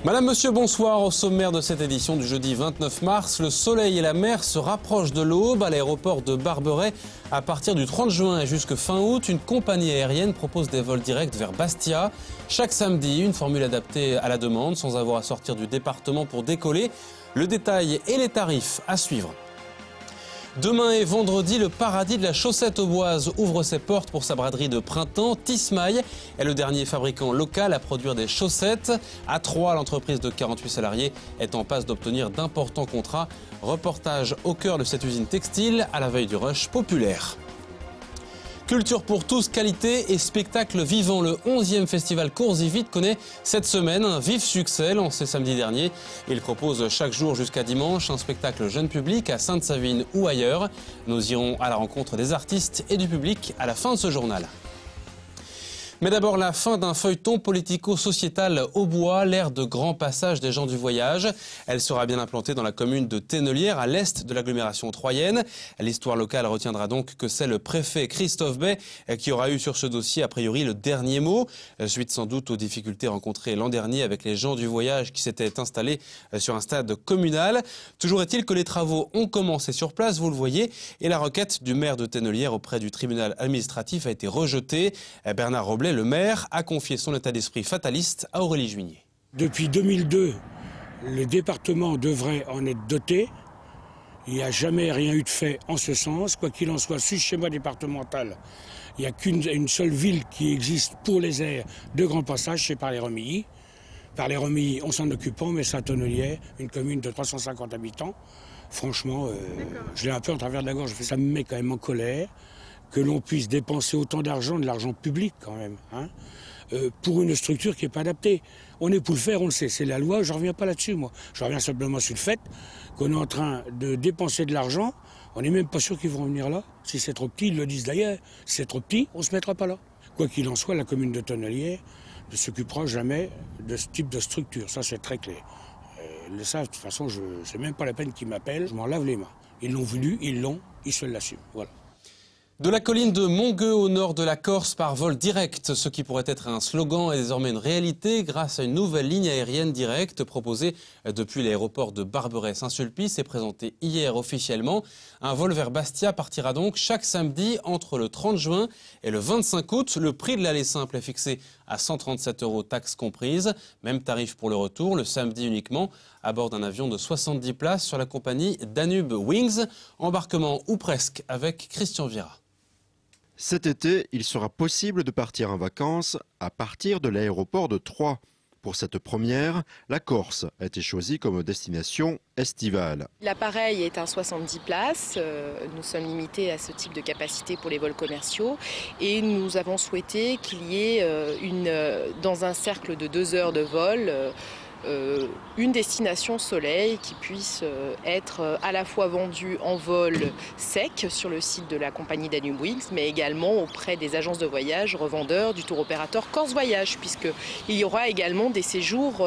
Madame, monsieur, bonsoir. Au sommaire de cette édition du jeudi 29 mars, le soleil et la mer se rapprochent de l'aube à l'aéroport de Barberet. À partir du 30 juin et jusque fin août, une compagnie aérienne propose des vols directs vers Bastia. Chaque samedi, une formule adaptée à la demande sans avoir à sortir du département pour décoller. Le détail et les tarifs à suivre. Demain et vendredi, le paradis de la chaussette auboise ouvre ses portes pour sa braderie de printemps. Tismaille est le dernier fabricant local à produire des chaussettes. À Troyes, l'entreprise de 48 salariés est en passe d'obtenir d'importants contrats. Reportage au cœur de cette usine textile à la veille du rush populaire. Culture pour tous, qualité et spectacle vivant. Le 11e festival Cours y Vite connaît cette semaine un vif succès lancé samedi dernier. Il propose chaque jour jusqu'à dimanche un spectacle jeune public à Sainte-Savine ou ailleurs. Nous irons à la rencontre des artistes et du public à la fin de ce journal. Mais d'abord, la fin d'un feuilleton politico-sociétal au bois, l'ère de grand passage des gens du voyage. Elle sera bien implantée dans la commune de Tennelière, à l'est de l'agglomération troyenne. L'histoire locale retiendra donc que c'est le préfet Christophe Bay qui aura eu sur ce dossier, a priori, le dernier mot. Suite sans doute aux difficultés rencontrées l'an dernier avec les gens du voyage qui s'étaient installés sur un stade communal. Toujours est-il que les travaux ont commencé sur place, vous le voyez, et la requête du maire de Tennelière auprès du tribunal administratif a été rejetée. Bernard Roblet, le maire, a confié son état d'esprit fataliste à Aurélie Juigné. Depuis 2002, le département devrait en être doté. Il n'y a jamais rien eu de fait en ce sens. Quoi qu'il en soit, sur le schéma départemental, il n'y a qu'une seule ville qui existe pour les aires de grand passage, c'est par les Remilly. Par les Remilly, on s'en occupe, mais Saint-Tonnelier, une commune de 350 habitants, franchement, je l'ai un peu en travers de la gorge. Ça me met quand même en colère que l'on puisse dépenser autant d'argent, de l'argent public quand même, pour une structure qui n'est pas adaptée. On est pour le faire, on le sait, c'est la loi, je ne reviens pas là-dessus moi. Je reviens simplement sur le fait qu'on est en train de dépenser de l'argent, on n'est même pas sûr qu'ils vont revenir là. Si c'est trop petit, ils le disent d'ailleurs, si c'est trop petit, on ne se mettra pas là. Quoi qu'il en soit, la commune de Tonnelière ne s'occupera jamais de ce type de structure, ça c'est très clair. Ça, de toute façon, c'est même pas la peine qu'ils m'appellent, je m'en lave les mains. Ils l'ont voulu, ils se l'assument, voilà. De la colline de Montgueux au nord de la Corse par vol direct, ce qui pourrait être un slogan est désormais une réalité grâce à une nouvelle ligne aérienne directe proposée depuis l'aéroport de Barberet-Saint-Sulpice et présentée hier officiellement. Un vol vers Bastia partira donc chaque samedi entre le 30 juin et le 25 août. Le prix de l'aller simple est fixé à 137 €, taxes comprises. Même tarif pour le retour, le samedi uniquement, à bord d'un avion de 70 places sur la compagnie Danube Wings. Embarquement ou presque avec Christian Vira. Cet été, il sera possible de partir en vacances à partir de l'aéroport de Troyes. Pour cette première, la Corse a été choisie comme destination estivale. L'appareil est un 70 places. Nous sommes limités à ce type de capacité pour les vols commerciaux. Et nous avons souhaité qu'il y ait, dans un cercle de 2 heures de vol, une destination soleil qui puisse être à la fois vendue en vol sec sur le site de la compagnie Danube Wings, mais également auprès des agences de voyage, revendeurs du tour opérateur Corse Voyage, puisqu'il y aura également des séjours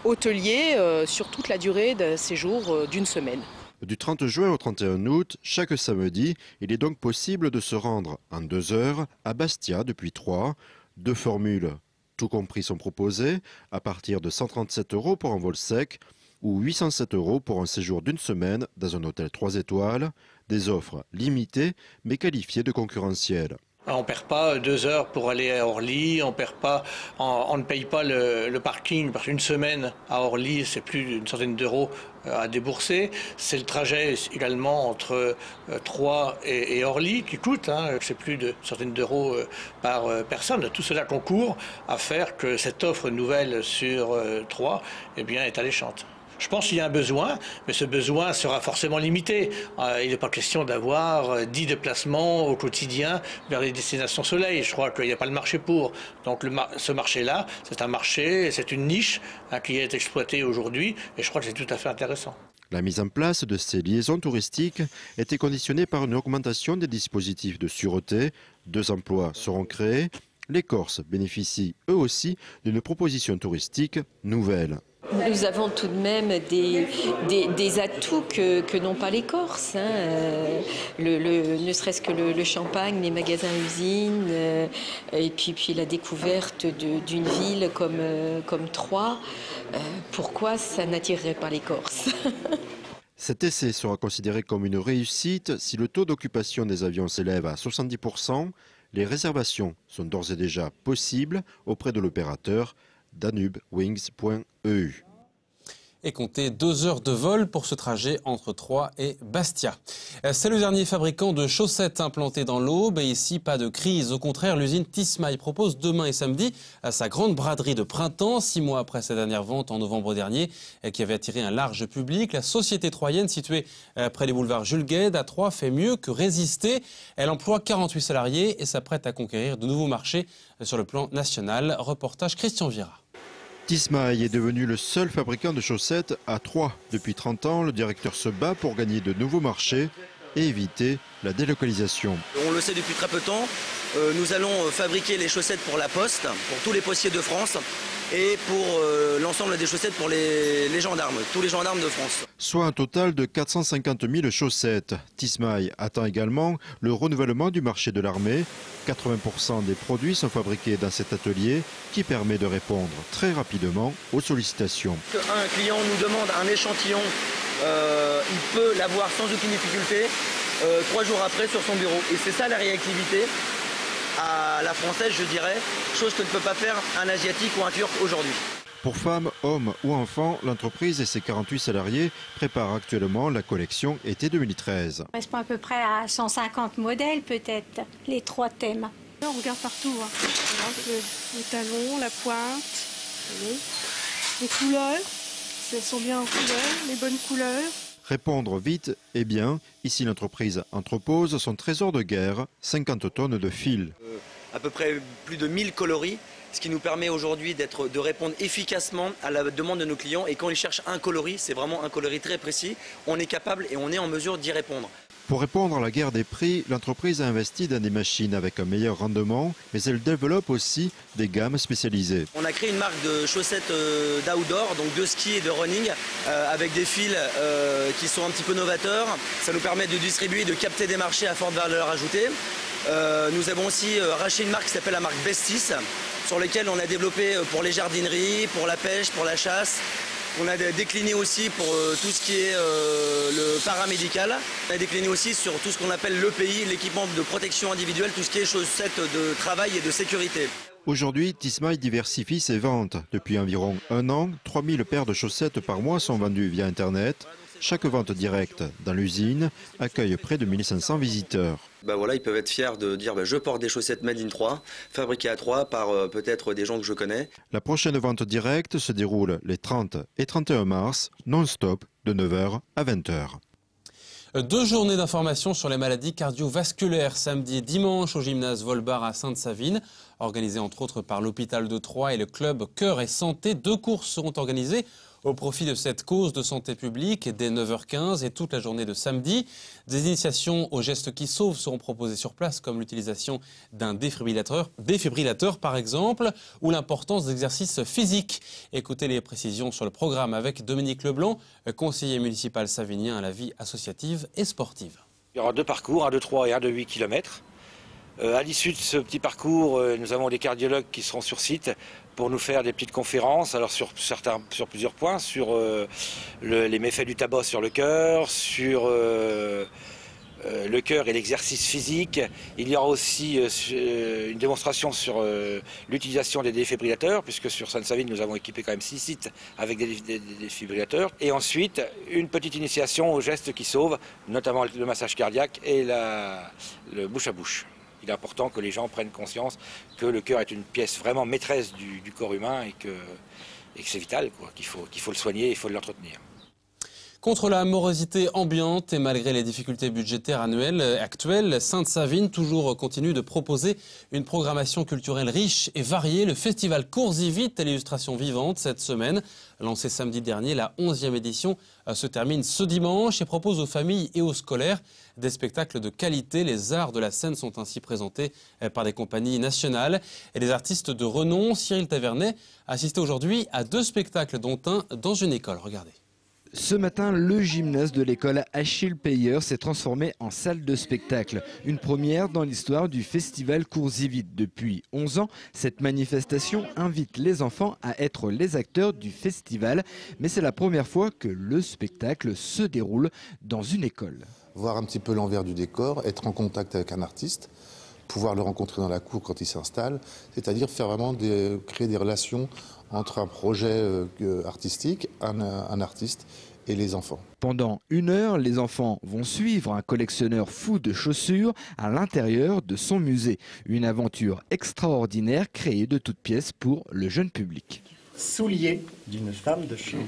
hôteliers sur toute la durée de séjour d'une semaine. Du 30 juin au 31 août, chaque samedi, il est donc possible de se rendre en 2 heures à Bastia depuis Troyes. 2 formules tout compris sont proposées, à partir de 137 € pour un vol sec ou 807 € pour un séjour d'une semaine dans un hôtel 3 étoiles, des offres limitées mais qualifiées de concurrentielles. On ne perd pas 2 heures pour aller à Orly, on ne paye pas le parking, parce qu'une semaine à Orly, c'est plus d'une centaine d'euros à débourser. C'est le trajet également entre Troyes et Orly qui coûte, c'est plus d'une centaine d'euros par personne. Tout cela concourt à faire que cette offre nouvelle sur Troyes est alléchante. Je pense qu'il y a un besoin, mais ce besoin sera forcément limité. Il n'est pas question d'avoir 10 déplacements au quotidien vers les destinations soleil. Je crois qu'il n'y a pas le marché pour. Donc ce marché-là, c'est un marché, c'est une niche qui est exploitée aujourd'hui et je crois que c'est tout à fait intéressant. La mise en place de ces liaisons touristiques était conditionnée par une augmentation des dispositifs de sûreté. 2 emplois seront créés. Les Corses bénéficient eux aussi d'une proposition touristique nouvelle. Nous avons tout de même des atouts que n'ont pas les Corses. Ne serait-ce que le champagne, les magasins-usines, et puis la découverte d'une ville comme Troyes. Pourquoi ça n'attirerait pas les Corses? Cet essai sera considéré comme une réussite si le taux d'occupation des avions s'élève à 70%. Les réservations sont d'ores et déjà possibles auprès de l'opérateur danubewings.eu. Et comptez 2 heures de vol pour ce trajet entre Troyes et Bastia. C'est le dernier fabricant de chaussettes implanté dans l'Aube. Et ici, pas de crise. Au contraire, l'usine Tismaï propose demain et samedi sa grande braderie de printemps. 6 mois après sa dernière vente en novembre dernier, qui avait attiré un large public. La société troyenne, située près des boulevards Jules Guesde à Troyes, fait mieux que résister. Elle emploie 48 salariés et s'apprête à conquérir de nouveaux marchés sur le plan national. Reportage Christian Vira. Tismaï est devenu le seul fabricant de chaussettes à Troyes. Depuis 30 ans, le directeur se bat pour gagner de nouveaux marchés et éviter la délocalisation. On le sait depuis très peu de temps, nous allons fabriquer les chaussettes pour la Poste, pour tous les postiers de France et pour l'ensemble des chaussettes pour les gendarmes, tous les gendarmes de France. Soit un total de 450 000 chaussettes. Tismaï attend également le renouvellement du marché de l'armée. 80% des produits sont fabriqués dans cet atelier qui permet de répondre très rapidement aux sollicitations. Un client nous demande un échantillon, il peut l'avoir sans aucune difficulté 3 jours après sur son bureau. Et c'est ça la réactivité à la française, je dirais, chose que ne peut pas faire un asiatique ou un turc aujourd'hui. Pour femmes, hommes ou enfants, l'entreprise et ses 48 salariés préparent actuellement la collection été 2013. On correspond à peu près à 150 modèles peut-être, les 3 thèmes. On regarde partout, le talon, la pointe, les couleurs, si elles sont bien en couleur, les bonnes couleurs. Répondre vite et bien, ici l'entreprise entrepose son trésor de guerre, 50 tonnes de fil. À peu près plus de 1000 coloris, ce qui nous permet aujourd'hui de répondre efficacement à la demande de nos clients. Et quand ils cherchent un coloris, c'est vraiment un coloris très précis, on est capable et on est en mesure d'y répondre. Pour répondre à la guerre des prix, l'entreprise a investi dans des machines avec un meilleur rendement, mais elle développe aussi des gammes spécialisées. On a créé une marque de chaussettes d'outdoor, donc de ski et de running, avec des fils qui sont un petit peu novateurs. Ça nous permet de distribuer, de capter des marchés à forte valeur ajoutée. Nous avons aussi racheté une marque qui s'appelle la marque Bestis, sur laquelle on a développé pour les jardineries, pour la pêche, pour la chasse. On a décliné aussi pour tout ce qui est le paramédical. On a décliné aussi sur tout ce qu'on appelle l'EPI, l'équipement de protection individuelle, tout ce qui est chaussettes de travail et de sécurité. Aujourd'hui, Tismaï diversifie ses ventes. Depuis environ 1 an, 3000 paires de chaussettes par mois sont vendues via Internet. Chaque vente directe dans l'usine accueille près de 1500 visiteurs. Voilà, ils peuvent être fiers de dire je porte des chaussettes made in Troyes, fabriquées à Troyes par peut-être des gens que je connais. La prochaine vente directe se déroule les 30 et 31 mars, non-stop, de 9h à 20h. 2 journées d'information sur les maladies cardiovasculaires samedi et dimanche au gymnase Volbar à Sainte-Savine, organisées entre autres par l'hôpital de Troyes et le club Cœur et Santé. 2 courses seront organisées au profit de cette cause de santé publique dès 9h15 et toute la journée de samedi. Des initiations aux gestes qui sauvent seront proposées sur place, comme l'utilisation d'un défibrillateur par exemple, ou l'importance d'exercices physiques. Écoutez les précisions sur le programme avec Dominique Leblanc, conseiller municipal savinien à la vie associative et sportive. Il y aura 2 parcours, un de 3 et un de 8 km. À l'issue de ce petit parcours, nous avons des cardiologues qui seront sur site pour nous faire des petites conférences, alors sur plusieurs points, sur les méfaits du tabac sur le cœur, sur le cœur et l'exercice physique. Il y aura aussi une démonstration sur l'utilisation des défibrillateurs, puisque sur Sainte-Savine, nous avons équipé quand même 6 sites avec des défibrillateurs. Et ensuite, une petite initiation aux gestes qui sauvent, notamment le massage cardiaque et le bouche à bouche. Il est important que les gens prennent conscience que le cœur est une pièce vraiment maîtresse du corps humain et que c'est vital, qu'il faut le soigner, il faut l'entretenir. Contre la morosité ambiante et malgré les difficultés budgétaires actuelles, Sainte-Savine continue de proposer une programmation culturelle riche et variée. Le festival Cours y vite à l'illustration vivante cette semaine, lancé samedi dernier, la 11e édition se termine ce dimanche et propose aux familles et aux scolaires des spectacles de qualité. Les arts de la scène sont ainsi présentés par des compagnies nationales et des artistes de renom. Cyril Tavernet assistait aujourd'hui à 2 spectacles, dont un dans une école. Regardez. Ce matin, le gymnase de l'école Achille Peyer s'est transformé en salle de spectacle. Une première dans l'histoire du festival Cours y vite. Depuis 11 ans, cette manifestation invite les enfants à être les acteurs du festival. Mais c'est la première fois que le spectacle se déroule dans une école. Voir un petit peu l'envers du décor, être en contact avec un artiste, pouvoir le rencontrer dans la cour quand il s'installe, c'est-à-dire faire vraiment créer des relations entre un projet artistique, un artiste et les enfants. Pendant 1 heure, les enfants vont suivre un collectionneur fou de chaussures à l'intérieur de son musée. Une aventure extraordinaire créée de toutes pièces pour le jeune public. Souliers d'une femme de chambre.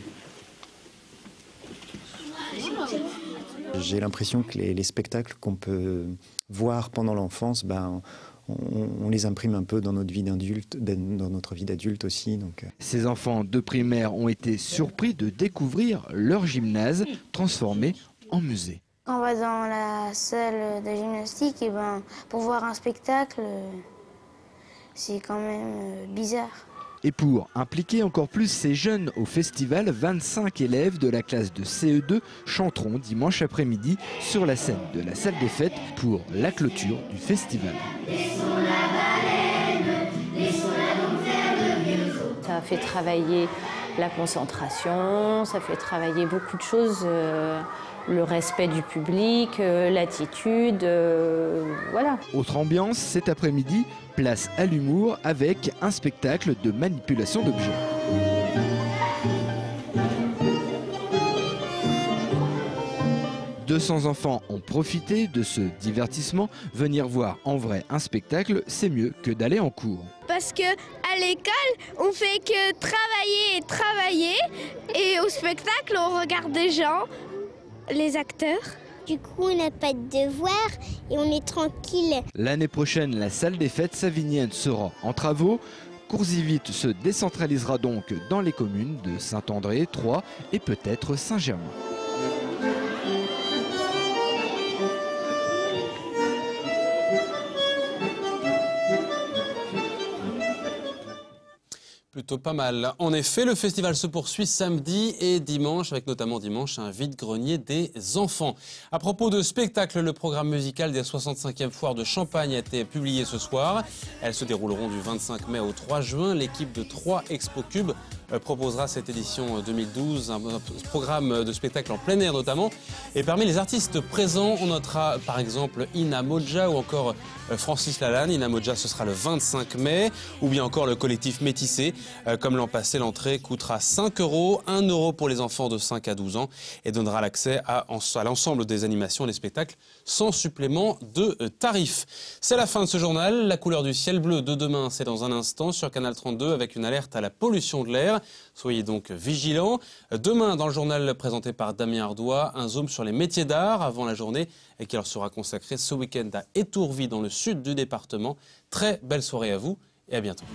J'ai l'impression que les spectacles qu'on peut voir pendant l'enfance, on les imprime un peu dans notre vie d'adulte, aussi. Donc. Ces enfants de primaire ont été surpris de découvrir leur gymnase transformé en musée. Quand on va dans la salle de gymnastique, pour voir un spectacle, c'est quand même bizarre. Et pour impliquer encore plus ces jeunes au festival, 25 élèves de la classe de CE2 chanteront dimanche après-midi sur la scène de la salle des fêtes pour la clôture du festival. Ça fait travailler la concentration, ça fait travailler beaucoup de choses, le respect du public, l'attitude, voilà. Autre ambiance cet après-midi, place à l'humour avec un spectacle de manipulation d'objets. « 200 enfants ont profité de ce divertissement. Venir voir en vrai un spectacle, c'est mieux que d'aller en cours. Parce qu'à l'école, on fait que travailler et travailler. Et au spectacle, on regarde des gens, les acteurs. Du coup, on n'a pas de devoirs et on est tranquille. L'année prochaine, la salle des fêtes savinienne sera en travaux. Cours y vite se décentralisera donc dans les communes de Saint-André, Troyes et peut-être Saint-Germain. Plutôt pas mal. En effet, le festival se poursuit samedi et dimanche, avec notamment dimanche un vide-grenier des enfants. À propos de spectacles, le programme musical des 65e foires de Champagne a été publié ce soir. Elles se dérouleront du 25 mai au 3 juin. L'équipe de 3 Expo Cube proposera cette édition 2012, un programme de spectacle en plein air notamment. Et parmi les artistes présents, on notera par exemple Ina Modja ou encore Francis Lalanne. Ina Modja, ce sera le 25 mai, ou bien encore le collectif Métissé. Comme l'an passé, l'entrée coûtera 5 €, 1 € pour les enfants de 5 à 12 ans et donnera l'accès à l'ensemble des animations et des spectacles sans supplément de tarif. C'est la fin de ce journal. La couleur du ciel bleu de demain, c'est dans un instant sur Canal 32 avec une alerte à la pollution de l'air. Soyez donc vigilants. Demain, dans le journal présenté par Damien Ardois, un zoom sur les métiers d'art avant la journée et qui leur sera consacré ce week-end à Étourville dans le sud du département. Très belle soirée à vous et à bientôt.